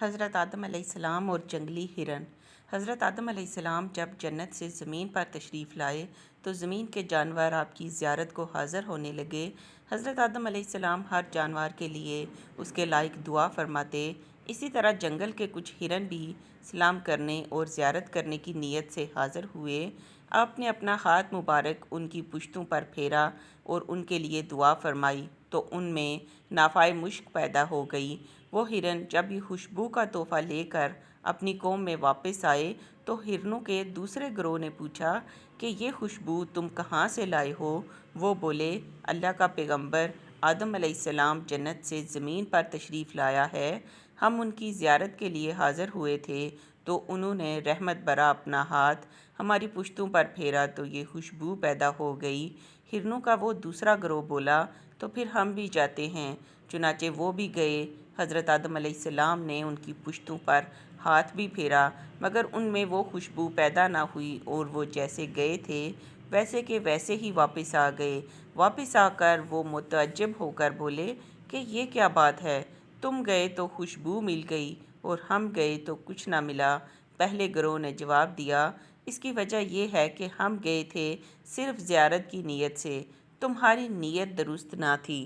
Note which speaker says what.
Speaker 1: حضرت آدم علیہ السلام اور جنگلی ہرن۔ حضرت آدم علیہ السلام جب جنت سے زمین پر تشریف لائے تو زمین کے جانور آپ کی زیارت کو حاضر ہونے لگے۔ حضرت آدم علیہ السلام ہر جانور کے لیے اس کے لائق دعا فرماتے۔ اسی طرح جنگل کے کچھ ہرن بھی سلام کرنے اور زیارت کرنے کی نیت سے حاضر ہوئے۔ آپ نے اپنا ہاتھ مبارک ان کی پشتوں پر پھیرا اور ان کے لیے دعا فرمائی تو ان میں نافع مشک پیدا ہو گئی۔ وہ ہرن جب یہ خوشبو کا تحفہ لے کر اپنی قوم میں واپس آئے تو ہرنوں کے دوسرے گروہ نے پوچھا کہ یہ خوشبو تم کہاں سے لائے ہو؟ وہ بولے، اللہ کا پیغمبر آدم علیہ السلام جنت سے زمین پر تشریف لایا ہے، ہم ان کی زیارت کے لیے حاضر ہوئے تھے تو انہوں نے رحمت برا اپنا ہاتھ ہماری پشتوں پر پھیرا تو یہ خوشبو پیدا ہو گئی۔ ہرنوں کا وہ دوسرا گروہ بولا، تو پھر ہم بھی جاتے ہیں۔ چنانچہ وہ بھی گئے۔ حضرت آدم علیہ السلام نے ان کی پشتوں پر ہاتھ بھی پھیرا مگر ان میں وہ خوشبو پیدا نہ ہوئی اور وہ جیسے گئے تھے ویسے کے ویسے ہی واپس آ گئے۔ واپس آ کر وہ متعجب ہو کر بولے کہ یہ کیا بات ہے، تم گئے تو خوشبو مل گئی اور ہم گئے تو کچھ نہ ملا۔ پہلے گروہ نے جواب دیا، اس کی وجہ یہ ہے کہ ہم گئے تھے صرف زیارت کی نیت سے، تمہاری نیت درست نہ تھی۔